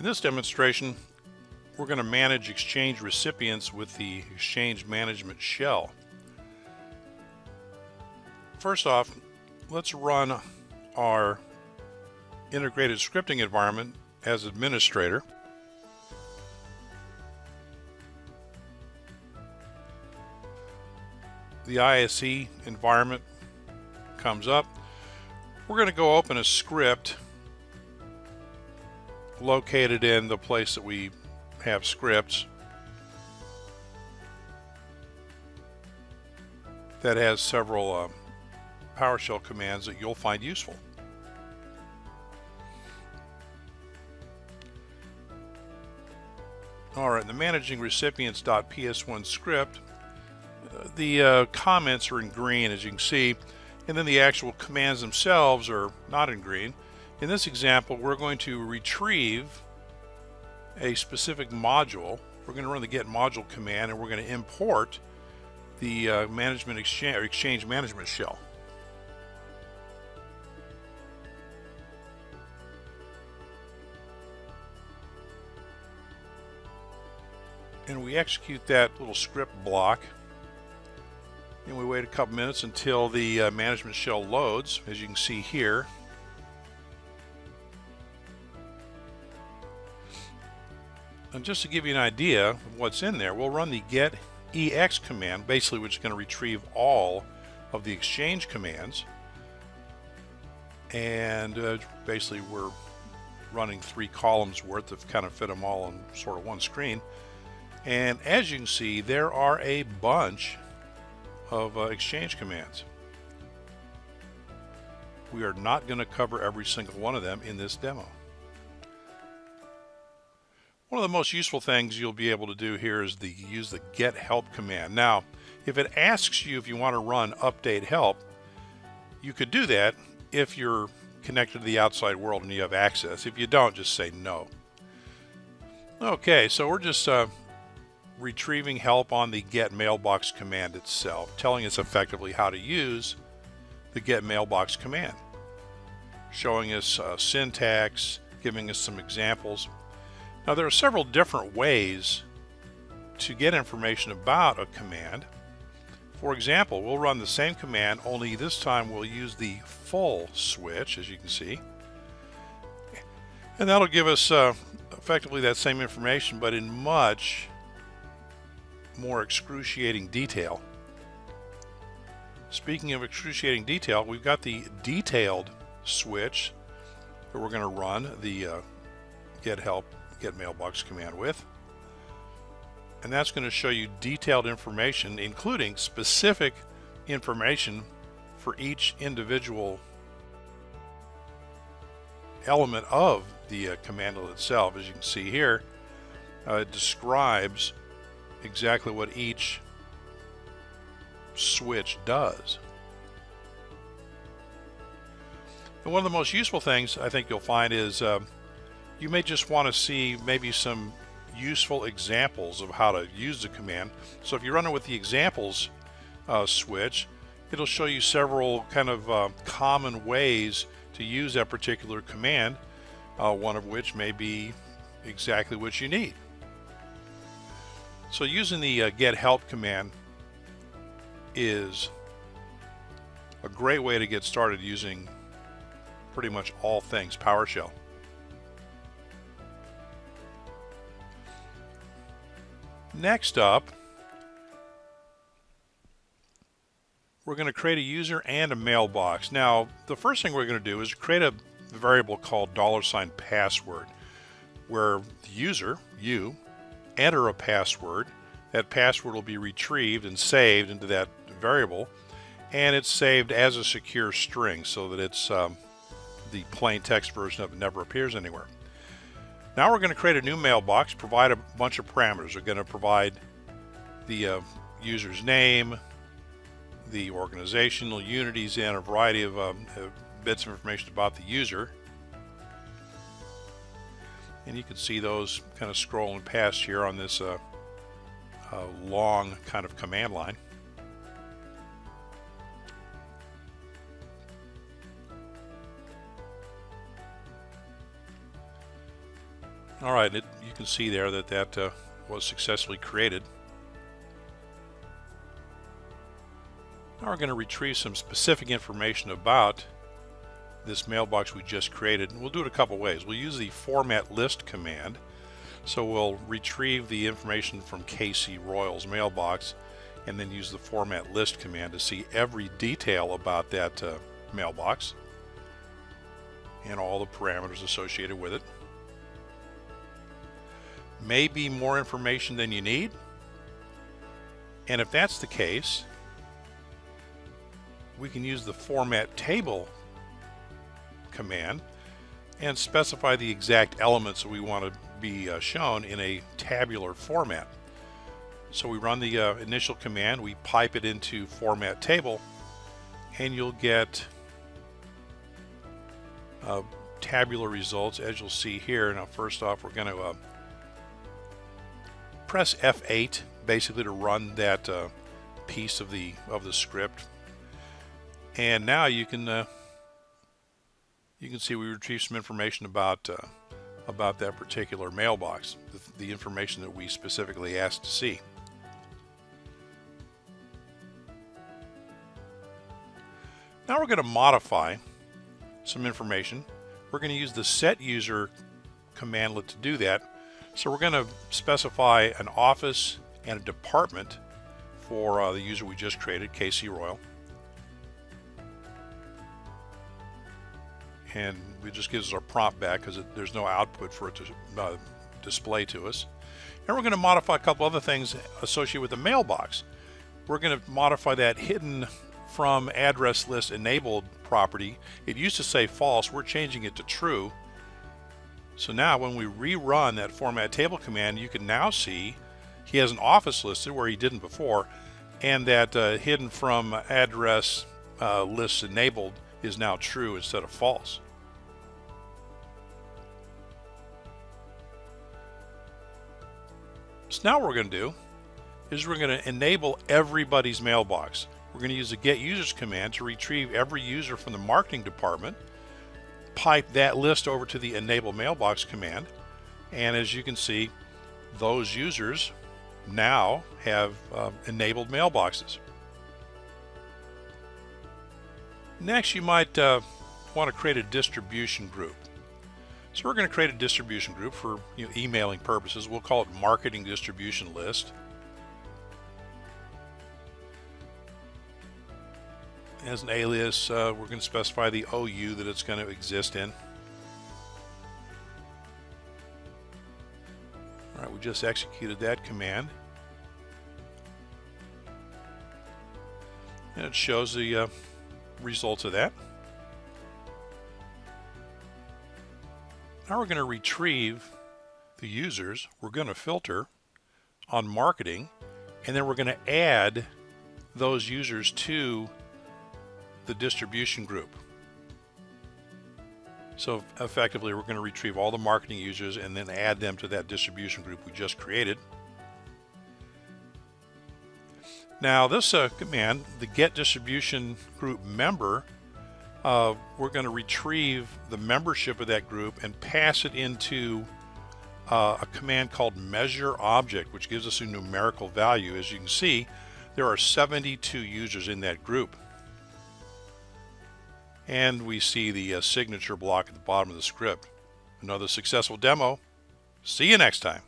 In this demonstration, we're going to manage Exchange recipients with the Exchange Management Shell. First off, let's run our integrated scripting environment as administrator. The ISE environment comes up. We're going to go open a script located in the place that we have scripts that has several PowerShell commands that you'll find useful. Alright, in the managing recipients.ps1 script, the comments are in green, as you can see, and then the actual commands themselves are not in green. In this example, we're going to retrieve a specific module. We're going to run the get module command, and we're going to import the Exchange Management Shell. And we execute that little script block, and we wait a couple minutes until the management shell loads, as you can see here. And just to give you an idea of what's in there, we'll run the get ex command, basically, which is going to retrieve all of the Exchange commands. And basically, we're running 3 columns worth to kind of fit them all on sort of one screen. And as you can see, there are a bunch of Exchange commands. We are not going to cover every single one of them in this demo. One of the most useful things you'll be able to do here is use the get help command. Now, if it asks you if you want to run update help, you could do that if you're connected to the outside world and you have access. If you don't, just say no. Okay, so we're just retrieving help on the get mailbox command itself, telling us effectively how to use the get mailbox command, showing us syntax, giving us some examples. Now, there are several different ways to get information about a command. For example, we'll run the same command, only this time we'll use the full switch, as you can see, and that'll give us effectively that same information, but in much more excruciating detail. Speaking of excruciating detail, we've got the detailed switch that we're going to run the get mailbox command with, and that's going to show you detailed information, including specific information for each individual element of the commandlet itself. As you can see here, it describes exactly what each switch does. And one of the most useful things I think you'll find is you may just want to see maybe some useful examples of how to use the command. So if you run it with the examples switch, it'll show you several kind of common ways to use that particular command, one of which may be exactly what you need. So using the get help command is a great way to get started using pretty much all things PowerShell. Next up, we're going to create a user and a mailbox. Now, the first thing we're going to do is create a variable called $password, where the user, you, enter a password. That password will be retrieved and saved into that variable, and it's saved as a secure string so that it's the plain text version of it never appears anywhere. Now we're going to create a new mailbox, provide a bunch of parameters. We're going to provide the user's name, the organizational unities, and a variety of bits of information about the user. And you can see those kind of scrolling past here on this long kind of command line. All right, you can see there that was successfully created. Now we're going to retrieve some specific information about this mailbox we just created, and we'll do it a couple ways. We'll use the format list command, so we'll retrieve the information from KC Royal's mailbox and then use the format list command to see every detail about that mailbox and all the parameters associated with it. Maybe more information than you need, and if that's the case, we can use the format table command and specify the exact elements that we want to be shown in a tabular format. So we run the initial command, we pipe it into format table, and you'll get tabular results as you'll see here. Now first off, we're going to press F8 basically to run that piece of the script. And now you can see we retrieved some information about that particular mailbox, the information that we specifically asked to see. Now we're going to modify some information. We're going to use the set user commandlet to do that. So we're going to specify an office and a department for the user we just created, KC Royal. And it just gives us our prompt back because there's no output for it to display to us. And we're going to modify a couple other things associated with the mailbox. We're going to modify that hidden from address list enabled property. It used to say false, we're changing it to true. So now when we rerun that format table command, you can now see he has an office listed where he didn't before, and that hidden from address list enabled is now true instead of false. So now what we're going to do is we're going to enable everybody's mailbox. We're going to use the get users command to retrieve every user from the marketing department, pipe that list over to the enable mailbox command, and as you can see, those users now have enabled mailboxes. Next, you might want to create a distribution group. So we're going to create a distribution group for emailing purposes. We'll call it marketing distribution list. As an alias, we're going to specify the OU that it's going to exist in. All right, we just executed that command. And it shows the results of that. Now we're going to retrieve the users. We're going to filter on marketing, and then we're going to add those users to the distribution group. So effectively, we're going to retrieve all the marketing users and then add them to that distribution group we just created. Now this command, the get distribution group member, we're going to retrieve the membership of that group and pass it into a command called measure object, which gives us a numerical value. As you can see, there are 72 users in that group. And we see the signature block at the bottom of the script. Another successful demo. See you next time.